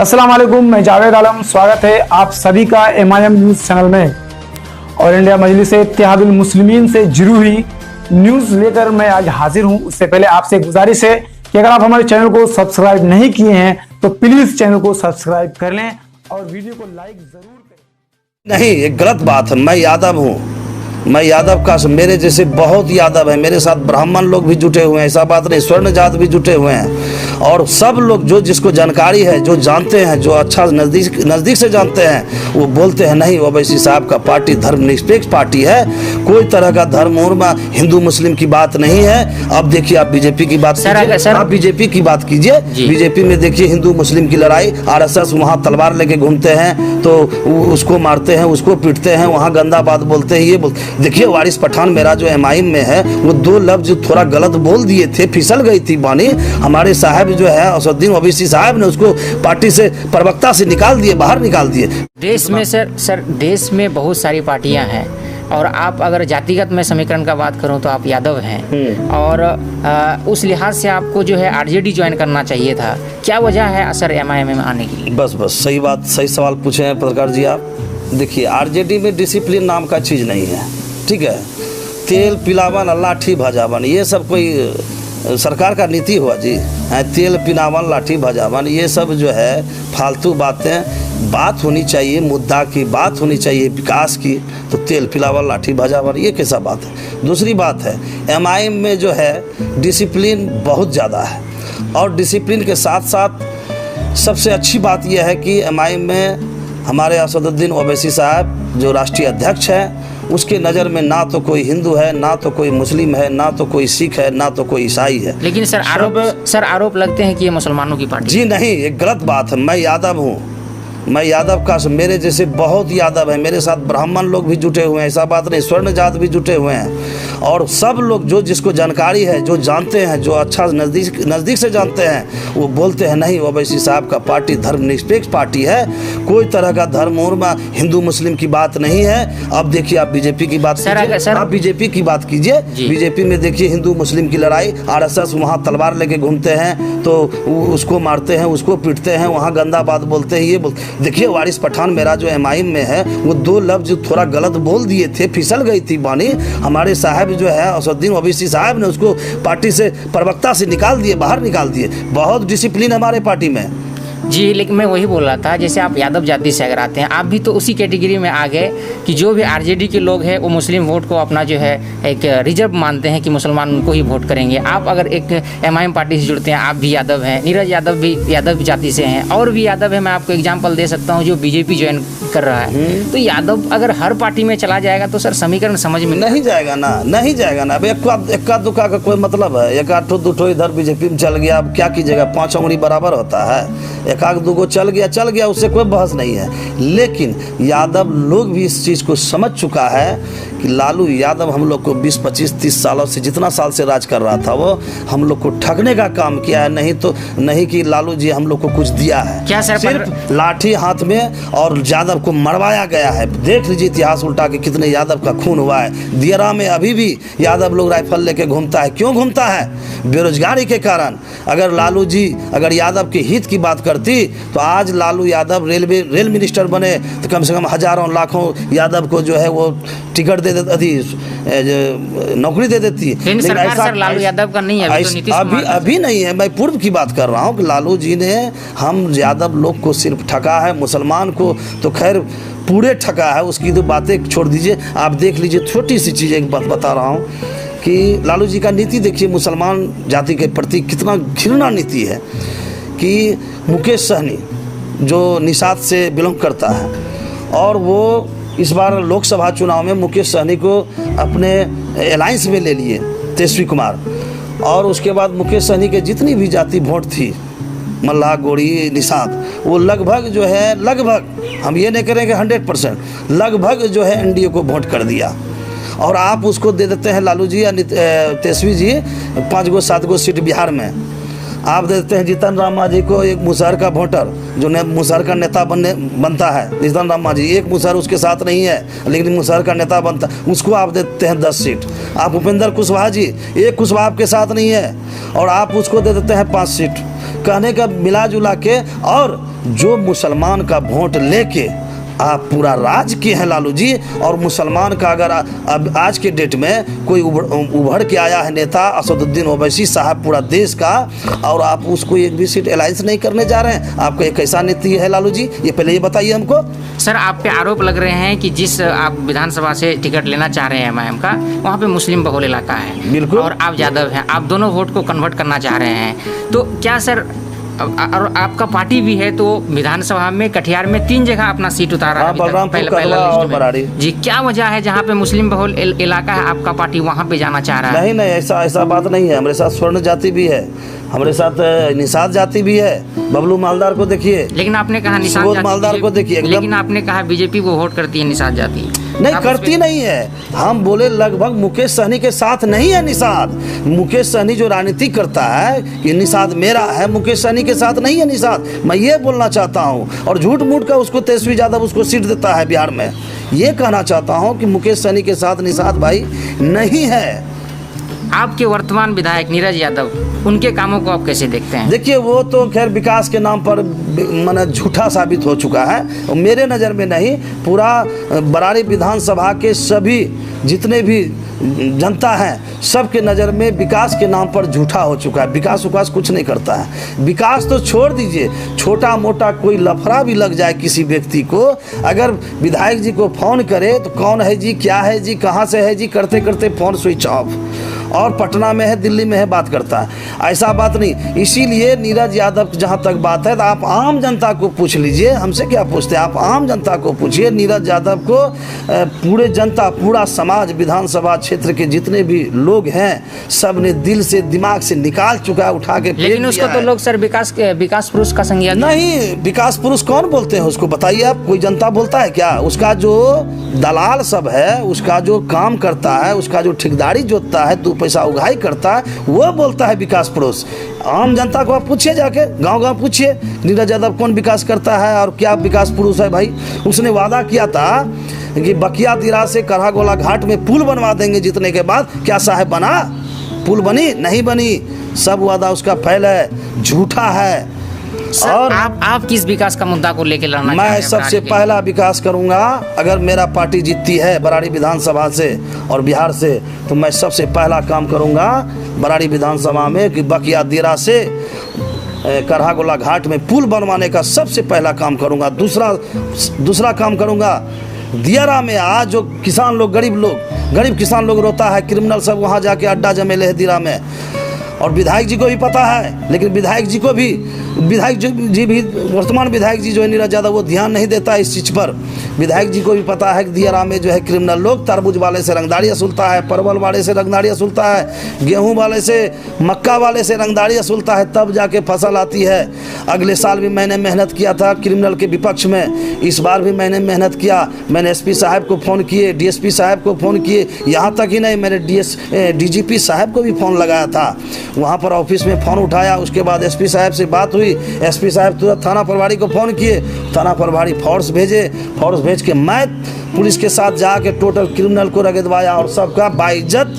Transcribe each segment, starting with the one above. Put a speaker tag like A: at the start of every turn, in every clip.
A: अस्सलाम वालेकुम, मैं जावेद आलम। स्वागत है आप सभी का MIM न्यूज़ चैनल में। और इंडिया मजलिस इत्तेहादुल मुस्लिमीन से जुड़ी हुई न्यूज़ लेकर मैं आज हाजिर हूं। उससे पहले आपसे एक गुजारिश है कि अगर आप हमारे चैनल को सब्सक्राइब नहीं किए हैं तो प्लीज़ चैनल को सब्सक्राइब कर लें और वीडियो को लाइक ज़रूर करें।
B: नहीं, एक गलत बात है। मैं यादव हूँ, मैं यादव का, मेरे जैसे बहुत यादव है, मेरे साथ ब्राह्मण लोग भी जुटे हुए हैं, ऐसा बात नहीं, स्वर्ण जात भी जुटे हुए हैं। और सब लोग जो जिसको जानकारी है, जो जानते हैं, जो अच्छा नज़दीक से जानते हैं, वो बोलते हैं नहीं, ओवैसी साहब का पार्टी धर्मनिरपेक्ष पार्टी है, कोई तरह का धर्म हिंदू मुस्लिम की बात नहीं है। अब देखिए, आप बीजेपी की बात कीजिए, आप बीजेपी की बात कीजिए, बीजेपी में देखिए हिंदू मुस्लिम की लड़ाई, RSS वहाँ तलवार लेके घूमते हैं तो उसको मारते हैं, उसको पीटते हैं, वहाँ गंदा बात बोलते हैं। ये देखिए, वारिस पठान मेरा जो MIM में है, वो दो लफ्ज थोड़ा गलत बोल दिए थे, फिसल गई थी बानी। हमारे साहब जो है असदुद्दीन ओवैसी साहब ने उसको पार्टी से, प्रवक्ता से निकाल दिए, बाहर निकाल दिए।
C: देश में सर देश में बहुत सारी पार्टियां हैं और आप अगर जातिगत में समीकरण का बात करूं तो आप यादव हैं और उस लिहाज से आपको जो है RJD ज्वाइन करना चाहिए था। क्या वजह है असर MIM में आने की?
B: बस सही बात, सही सवाल पूछे हैं पत्रकार जी आप। देखिए, RJD में डिसिप्लिन नाम का चीज़ नहीं है, ठीक है। तेल पिलावन लाठी भजावन, ये सब कोई सरकार का नीति हुआ जी? तेल पिलावन लाठी भजावन, ये सब जो है फालतू बातें। बात होनी चाहिए मुद्दा की, बात होनी चाहिए विकास की, तो तेल पिलावन लाठी भजावन ये कैसा बात है? दूसरी बात है, MIM में जो है डिसिप्लिन बहुत ज़्यादा है और डिसिप्लिन के साथ साथ सबसे अच्छी बात यह है कि MIM में हमारे असदुद्दीन ओवैसी साहब जो राष्ट्रीय अध्यक्ष हैं, उसके नज़र में ना तो कोई हिंदू है, ना तो कोई मुस्लिम है, ना तो कोई सिख है, ना तो कोई ईसाई है।
C: लेकिन सर आरोप लगते हैं कि ये मुसलमानों की पार्टी।
B: जी नहीं, एक गलत बात है। मैं यादव हूँ, मैं यादव का, मेरे जैसे बहुत यादव है, मेरे साथ ब्राह्मण लोग भी जुटे हुए हैं, ऐसा बात नहीं, स्वर्ण जात भी जुटे हुए हैं। और सब लोग जो जिसको जानकारी है, जो जानते हैं, जो अच्छा नज़दीक से जानते हैं, वो बोलते हैं नहीं, ओवैसी साहब का पार्टी धर्मनिरपेक्ष पार्टी है, कोई तरह का धर्म हिंदू मुस्लिम की बात नहीं है। अब देखिए, आप बीजेपी की बात कीजिए, आप बीजेपी की बात कीजिए, बीजेपी में देखिए हिंदू मुस्लिम की लड़ाई, RSS वहाँ तलवार लेके घूमते हैं तो उसको मारते हैं, उसको पीटते हैं, वहाँ गंदा बात बोलते हैं। ये देखिए, वारिस पठान मेरा जो MIM में है, वो दो लफ्ज थोड़ा गलत बोल दिए थे, फिसल गई थी बानी। हमारे साहब जो है असदुद्दीन ओवैसी साहब ने उसको पार्टी से, प्रवक्ता से निकाल दिए, बाहर निकाल दिए। बहुत डिसिप्लिन हमारे पार्टी में
C: जी। लेकिन मैं वही बोल रहा था, जैसे आप यादव जाति से अगर आते हैं, आप भी तो उसी कैटेगरी में आ गए कि जो भी RJD के लोग हैं वो मुस्लिम वोट को अपना जो है एक रिजर्व मानते हैं कि मुसलमान उनको ही वोट करेंगे। आप अगर एक MIM पार्टी से जुड़ते हैं, आप भी यादव हैं, नीरज यादव भी यादव जाति से हैं, और भी यादव है। मैं आपको एग्जाम्पल दे सकता हूँ जो BJP ज्वाइन कर रहा है। तो यादव अगर हर पार्टी में चला जाएगा तो सर समीकरण समझ में
B: नहीं जाएगा ना, नहीं जाएगा ना। अब एक्का दुक्का का कोई मतलब है? एक आठ दो इधर BJP में चल गया, अब क्या कीजिएगा? 5 उंगली बराबर होता है। एक आध दो चल गया, उससे कोई बहस नहीं है। लेकिन यादव लोग भी इस चीज़ को समझ चुका है कि लालू यादव हम लोग को 20, 25, 30 सालों से, जितना साल से राज कर रहा था, वो हम लोग को ठगने का काम किया है। नहीं कि लालू जी हम लोग को कुछ दिया है।
C: क्या सर?
B: सिर्फ लाठी हाथ में और यादव को मरवाया गया है। देख लीजिए इतिहास उल्टा के कितने यादव का खून हुआ है। दियरा में अभी भी यादव लोग राइफल लेके घूमता है। क्यों घूमता है? बेरोजगारी के कारण। अगर लालू जी अगर यादव के हित की बात करती तो आज लालू यादव रेल मिनिस्टर बने तो कम से कम हजारों लाखों यादव को जो है वो टिकट दे देती, नौकरी दे देती।
C: लेकिन सर लालू यादव का नहीं है
B: अभी नहीं है। मैं पूर्व की बात कर रहा हूँ कि लालू जी ने हम यादव लोग को सिर्फ ठगा है, मुसलमान को तो खैर पूरे ठगा है। उसकी तो बातें छोड़ दीजिए, आप देख लीजिए। छोटी सी चीज़ एक बात बता रहा हूँ कि लालू जी का नीति देखिए, मुसलमान जाति के प्रति कितना घृणा नीति है कि मुकेश सहनी जो निषाद से बिलोंग करता है, और वो इस बार लोकसभा चुनाव में मुकेश सहनी को अपने अलायंस में ले लिए, तेजस्वी कुमार। और उसके बाद मुकेश सहनी के जितनी भी जाति वोट थी, मल्लाह, गोड़ी, निषाद, वो लगभग जो है, लगभग, हम ये नहीं करेंगे 100%, लगभग जो है NDA को वोट कर दिया। और आप उसको दे देते हैं लालू जी या तेजस्वी जी 5 7 सीट बिहार में। आप देते हैं जीतन राम मांझी को, एक मुसहर का वोटर जो मुसहर का नेता बनता है। जीतन राम मांझी, एक मुसहर उसके साथ नहीं है लेकिन मुसहर का नेता बनता, उसको आप देते हैं 10 सीट। आप उपेंद्र कुशवाहा जी, एक कुशवाहा आपके साथ नहीं है और आप उसको दे देते हैं 5 सीट। कहने का मिला जुला के, और जो मुसलमान का वोट लेके आप पूरा राज किए हैं लालू जी, और मुसलमान का अगर अब आज के डेट में कोई उभर के आया है नेता असदुद्दीन ओवैसी साहब पूरा देश का, और आप उसको एक भी सीट अलायंस नहीं करने जा रहे हैं, आपका एक कैसा नीति है लालू जी? ये पहले ये बताइए हमको।
C: सर, आप पे आरोप लग रहे हैं कि जिस आप विधानसभा से टिकट लेना चाह रहे हैं एमआईएम का, वहाँ पे मुस्लिम बहुल इलाका है।
B: बिल्कुल।
C: और आप यादव हैं, आप दोनों वोट को कन्वर्ट करना चाह रहे हैं, तो क्या सर, और आपका पार्टी भी है, तो विधानसभा में कटिहार में 3 जगह अपना सीट उतारा है
B: बलरामपुर, कलवा और बराड़ी
C: जी। क्या वजह है जहाँ पे मुस्लिम बहुल इलाका है आपका पार्टी वहाँ पे जाना चाह रहा है?
B: नहीं, ऐसा बात नहीं है। हमारे साथ स्वर्ण जाति भी है, हमारे साथ निषाद जाति भी है। बबलू मालदार को देखिए,
C: लेकिन आपने कहा निषाद
B: मालदार को देखिए,
C: लेकिन आपने कहा बीजेपी वो वोट करती है निषाद जाति।
B: नहीं करती नहीं है, हम बोले लगभग मुकेश सहनी के साथ नहीं है निषाद। मुकेश सहनी जो राजनीति करता है कि निषाद मेरा है, मुकेश सहनी के साथ नहीं है निषाद। मैं ये बोलना चाहता हूँ, और झूठ मूठ का उसको तेजस्वी यादव उसको सीट देता है बिहार में। ये कहना चाहता हूँ कि मुकेश सहनी के साथ निषाद भाई नहीं है।
C: आपके वर्तमान विधायक नीरज यादव, उनके कामों को आप कैसे देखते हैं?
B: देखिए, वो तो खैर विकास के नाम पर माने झूठा साबित हो चुका है। और मेरे नज़र में नहीं, पूरा बराड़ी विधानसभा के सभी जितने भी जनता है सबके नज़र में विकास के नाम पर झूठा हो चुका है। विकास कुछ नहीं करता है। विकास तो छोड़ दीजिए, छोटा मोटा कोई लफड़ा भी लग जाए किसी व्यक्ति को, अगर विधायक जी को फ़ोन करे तो कौन है जी, क्या है जी, कहाँ से है जी, करते करते फ़ोन स्विच ऑफ, और पटना में है, दिल्ली में है, बात करता है। ऐसा बात नहीं। इसीलिए नीरज यादव जहाँ तक बात है, तो आप आम जनता को पूछ लीजिए, हमसे क्या पूछते हैं, आप आम जनता को पूछिए। नीरज यादव को पूरे जनता, पूरा समाज, विधानसभा क्षेत्र के जितने भी लोग हैं, सब ने दिल से, दिमाग से निकाल चुका है, उठा के फेंक दिया है।
C: लेकिन उसको तो लोग सर विकास पुरुष का संज्ञा
B: नहीं, विकास पुरुष कौन बोलते हैं उसको? बताइए आप, कोई जनता बोलता है क्या? उसका जो दलाल सब है, उसका जो काम करता है, उसका जो ठेकेदारी जोतता है, 2 पैसा उगाही करता है, वो बोलता है विकास पुरुष। आम जनता को आप पूछिए, जाके गांव पूछिए नीरज यादव कौन विकास करता है और क्या विकास पुरुष है भाई। उसने वादा किया था कि बकिया दिरा से करहागोला घाट में पुल बनवा देंगे जीतने के बाद। क्या साहब बना? पुल बनी? नहीं बनी। सब वादा उसका फैल है, झूठा है।
C: सर, और आप किस विकास का मुद्दा को लेकर लड़ना?
B: मैं सबसे पहला विकास करूंगा, अगर मेरा पार्टी जीतती है बराड़ी विधानसभा से और बिहार से, तो मैं सबसे पहला काम करूंगा बराड़ी विधानसभा में कि बकिया दिरा से करहागोला घाट में पुल बनवाने का सबसे पहला काम करूंगा। दूसरा काम करूंगा, दियारा में आज जो किसान लोग, गरीब किसान लोग रोता है, क्रिमिनल सब वहाँ जाके अड्डा जमेले है दियारा में, और विधायक जी को भी पता है, लेकिन विधायक जी भी वर्तमान विधायक जी जो है नीरज यादव, वो ध्यान नहीं देता इस चीज़ पर। विधायक जी को भी पता है कि दियारा में जो है क्रिमिनल लोग तरबूज वाले से रंगदारी असुलता है, परवल वाले से रंगदारी असुलता है, गेहूं वाले से, मक्का वाले से रंगदारी असुलता है, तब जाके फसल आती है। अगले साल भी मैंने मेहनत किया था क्रिमिनल के विपक्ष में, इस बार भी मैंने मेहनत किया। मैंने एसपी साहब को फ़ोन किए, डीएसपी साहब को फ़ोन किए, यहाँ तक ही नहीं, मैंने डीजीपी साहब को भी फ़ोन लगाया था। वहाँ पर ऑफिस में फ़ोन उठाया, उसके बाद एसपी साहब से बात हुई, एसपी साहब तुरंत थाना प्रभारी को फ़ोन किए, थाना प्रभारी फोर्स भेज के मैं पुलिस के साथ जाके टोटल क्रिमिनल को रगड़वाया, और सबका बाइज्जत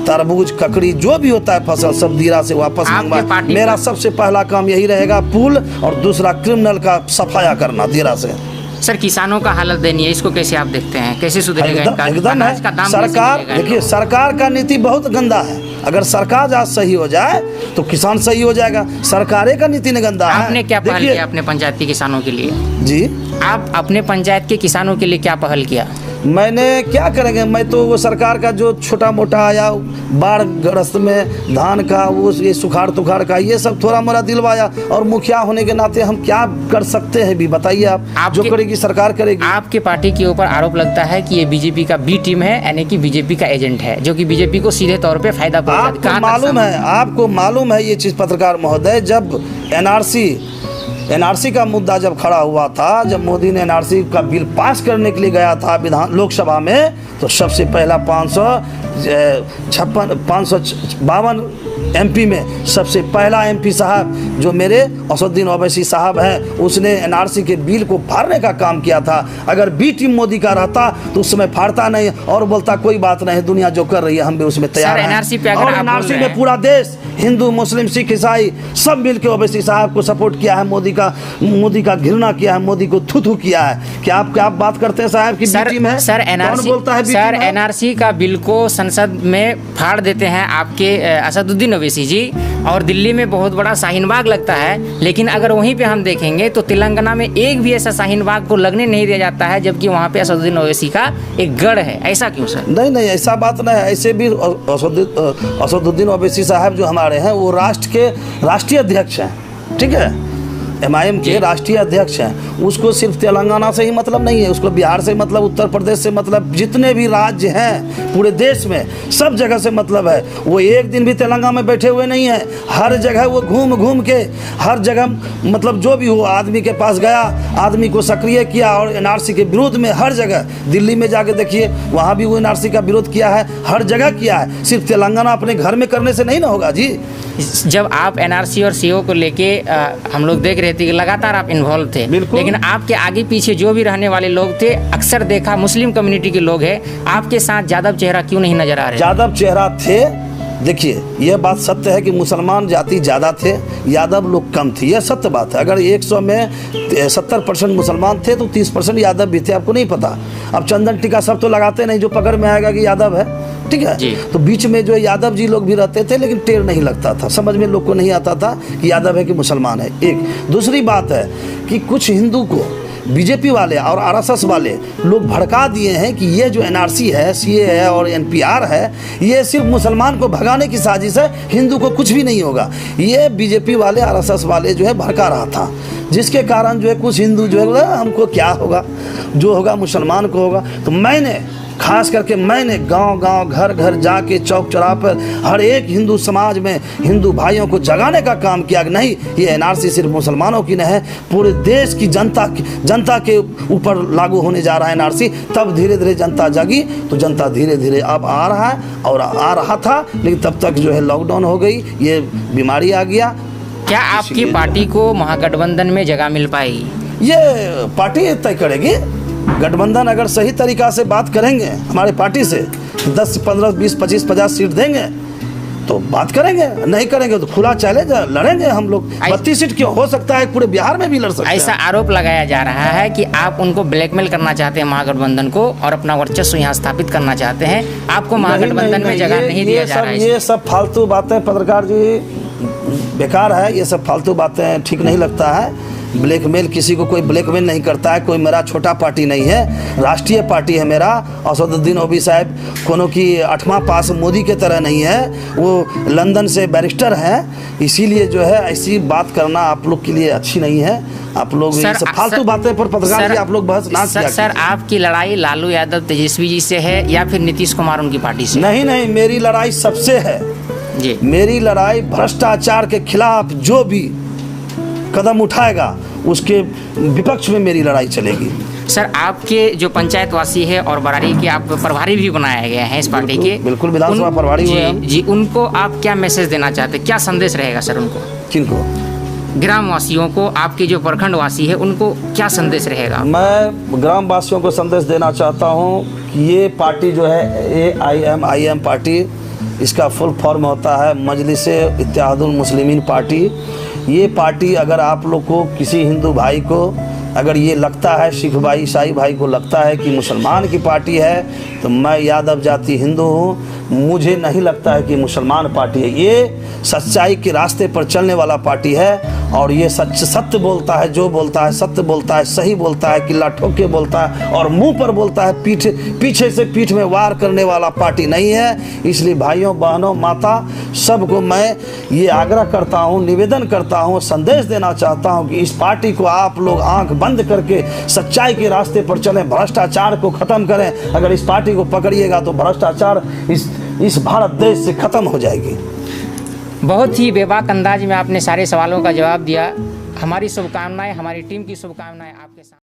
B: तरबूज, ककड़ी, जो भी होता है फसल, सब दियारा से वापस मंगवाया। मेरा सबसे पहला काम यही रहेगा, पुल, और दूसरा क्रिमिनल का सफाया करना दियारा से।
C: सर, किसानों का हालत दयनीय है, इसको कैसे आप देखते हैं, कैसे सुधरेगा?
B: एकदम है। सरकार, देखिए, सरकार का नीति बहुत गंदा है। अगर सरकार आज सही हो जाए तो किसान सही हो जाएगा। सरकारें का नीति ने गंदा है।
C: आपने क्या पहल किया अपने पंचायत के किसानों के लिए?
B: जी,
C: आप अपने पंचायत के किसानों के लिए क्या पहल किया?
B: मैंने क्या करेंगे, मैं तो वो सरकार का जो छोटा मोटा आया, बाढ़ ग्रस्त में धान का, वो ये सुखाड़ तुखाड़ का, ये सब थोड़ा मोड़ा दिलवाया। और मुखिया होने के नाते हम क्या कर सकते हैं भी बताइए आप। जो करेगी सरकार करेगी।
C: आपके पार्टी के ऊपर आरोप लगता है कि ये बीजेपी का बी टीम है, यानी कि बीजेपी का एजेंट है, जो कि बीजेपी को सीधे तौर पे फायदा पहुंचाता है।
B: आपको मालूम है ये चीज़ पत्रकार महोदय, जब एनआरसी का मुद्दा जब खड़ा हुआ था, जब मोदी ने एनआरसी का बिल पास करने के लिए गया था लोकसभा में, तो सबसे पहला 552 MP में सबसे पहला MP साहब जो मेरे असदुद्दीन ओवैसी साहब हैं, उसने NRC के बिल को फाड़ने का काम किया था। अगर बी टीम मोदी का रहता तो उस समय फाड़ता नहीं और बोलता कोई बात नहीं, दुनिया जो कर रही है हम भी उसमें तैयार हैं।
C: NRC पे अगर
B: और
C: आप बोल
B: NRC
C: रहे
B: में
C: हैं-
B: पूरा देश, हिंदू मुस्लिम सिख ईसाई सब मिल के ओवैसी साहब को सपोर्ट किया है, मोदी का घृणा किया है, मोदी को थू किया है। क्या आप बात करते हैं साहब की बी टीम है?
C: सर
B: कौन बोलता है बी
C: सर
B: टीम है?
C: NRC का बिल को संसद में फाड़ देते हैं आपके असदुद्दीन ओवैसी जी, और दिल्ली में बहुत बड़ा शाहीन बाग लगता है। लेकिन अगर वहीं पे हम देखेंगे तो तेलंगाना में एक भी ऐसा शाहीन बाग को लगने नहीं दिया जाता है, जबकि वहाँ पे असदुद्दीन ओवैसी का एक गढ़ है। ऐसा क्यों सर?
B: नहीं ऐसा बात नहीं है। ऐसे भी असदुद्दीन ओवैसी साहब जो हमारे हैं वो राष्ट्र के राष्ट्रीय अध्यक्ष हैं, ठीक है, MIM के राष्ट्रीय अध्यक्ष हैं। उसको सिर्फ तेलंगाना से ही मतलब नहीं है, उसको बिहार से मतलब, उत्तर प्रदेश से मतलब, जितने भी राज्य हैं पूरे देश में सब जगह से मतलब है। वो एक दिन भी तेलंगाना में बैठे हुए नहीं है, हर जगह वो घूम के हर जगह मतलब जो भी हो आदमी के पास गया, आदमी को सक्रिय किया और NRC के विरोध में हर जगह, दिल्ली में जाके देखिए वहाँ भी वो NRC का विरोध किया है, हर जगह किया है। सिर्फ तेलंगाना अपने घर में करने से नहीं ना होगा जी।
C: जब आप NRC और CO को लेके हम लोग देख रहे थे कि लगातार आप इन्वॉल्व थे, लेकिन आपके आगे पीछे जो भी रहने वाले लोग थे, अक्सर देखा मुस्लिम कम्युनिटी के लोग हैं, आपके साथ यादव चेहरा क्यों नहीं नजर आ रहे?
B: यादव चेहरा थे। देखिए यह बात सत्य है कि मुसलमान जाति ज़्यादा थे, यादव लोग कम थे, यह सत्य बात है। अगर 100 में 70% मुसलमान थे तो 30% यादव भी थे, आपको नहीं पता। अब चंदन टीका सब तो लगाते नहीं, जो पकड़ में आएगा कि यादव है, ठीक है। तो बीच में जो यादव जी लोग भी रहते थे, लेकिन टेढ़ नहीं लगता था, समझ में लोग को नहीं आता था कि यादव है कि मुसलमान है। एक दूसरी बात है कि कुछ हिंदू को बीजेपी वाले और RSS वाले लोग भड़का दिए हैं कि ये जो NRC है, CA है और NPR है, ये सिर्फ मुसलमान को भगाने की साजिश है, हिंदू को कुछ भी नहीं होगा। ये बीजेपी वाले RSS वाले जो है भड़का रहा था, जिसके कारण जो है कुछ हिंदू जो है हमको क्या होगा, जो होगा मुसलमान को होगा। तो मैंने खास करके गांव घर घर जाके चौक चौराहे पर हर एक हिंदू समाज में हिंदू भाइयों को जगाने का काम किया कि नहीं, ये NRC सिर्फ मुसलमानों की नहीं है, पूरे देश की जनता के ऊपर लागू होने जा रहा है NRC। तब धीरे धीरे जनता जगी, तो जनता धीरे धीरे अब आ रहा है और आ रहा था, लेकिन तब तक जो है लॉकडाउन हो गई, ये बीमारी आ गया।
C: क्या आपकी पार्टी को महागठबंधन में जगह मिल पाएगी?
B: ये पार्टी तय करेगी। गठबंधन अगर सही तरीका से बात करेंगे हमारे पार्टी से, 10, 15, 20, 25, 50 सीट देंगे तो बात करेंगे, नहीं करेंगे तो खुला चैलेंज लड़ेंगे हम लोग। 32 सीट क्यों, हो सकता है पूरे बिहार में भी लड़ सकते हैं।
C: ऐसा आरोप लगाया जा रहा है कि आप उनको ब्लैकमेल करना चाहते हैं महागठबंधन को, और अपना वर्चस्व यहाँ स्थापित करना चाहते हैं। आपको महागठबंधन में जगह नहीं दिया जा रहा है।
B: ये सब फालतू बातें पत्रकार जी बेकार है, ये सब फालतू बातें ठीक नहीं लगता है। ब्लैकमेल, किसी को कोई ब्लैकमेल नहीं करता है। कोई मेरा छोटा पार्टी नहीं है, राष्ट्रीय पार्टी है मेरा। असदुद्दीन ओवैसी साहब कोनो की 8वां पास मोदी के तरह नहीं है, वो लंदन से बैरिस्टर हैं, इसीलिए जो है ऐसी बात करना आप लोग के लिए अच्छी नहीं है। आप लोग फालतू बातें पर पत्रकार जी आप लोग बहस ना किया।
C: सर आपकी लड़ाई लालू यादव तेजस्वी जी से है या फिर नीतीश कुमार उनकी पार्टी से?
B: नहीं, मेरी लड़ाई सबसे है जी। मेरी लड़ाई भ्रष्टाचार के खिलाफ जो भी कदम उठाएगा उसके विपक्ष में मेरी लड़ाई चलेगी।
C: सर आपके जो पंचायतवासी है और बरारी के आप प्रभारी भी बनाए गए हैं इस पार्टी के,
B: बिल्कुल विधानसभा प्रभारी हुए हम
C: जी। उनको आप क्या मैसेज देना चाहते हैं, क्या संदेश रहेगा सर उनको?
B: किनको?
C: ग्रामवासियों को, आपके जो प्रखंडवासी है उनको क्या संदेश रहेगा?
B: मैं ग्रामवासियों को संदेश देना चाहता हूँ कि ये पार्टी जो है AIM पार्टी, इसका फुल फॉर्म होता है मजलिस-ए-इत्तेहादुल मुस्लिमीन पार्टी। ये पार्टी अगर आप लोग को, किसी हिंदू भाई को अगर ये लगता है, सिख भाई ईसाई भाई को लगता है कि मुसलमान की पार्टी है, तो मैं यादव जाति हिंदू हूँ, मुझे नहीं लगता है कि मुसलमान पार्टी है। ये सच्चाई के रास्ते पर चलने वाला पार्टी है और ये सत्य बोलता है, जो बोलता है सत्य बोलता है, सही बोलता है, किला ठोक के बोलता है और मुंह पर बोलता है, पीछे से पीठ में वार करने वाला पार्टी नहीं है। इसलिए भाइयों बहनों माता सबको मैं ये आग्रह करता हूँ, निवेदन करता हूँ, संदेश देना चाहता हूँ कि इस पार्टी को आप लोग आंख बंद करके सच्चाई के रास्ते पर चलें, भ्रष्टाचार को ख़त्म करें। अगर इस पार्टी को पकड़िएगा तो भ्रष्टाचार इस भारत देश से ख़त्म हो जाएगी।
C: बहुत ही बेबाक अंदाज में आपने सारे सवालों का जवाब दिया। हमारी शुभकामनाएं, हमारी टीम की शुभकामनाएं आपके साथ।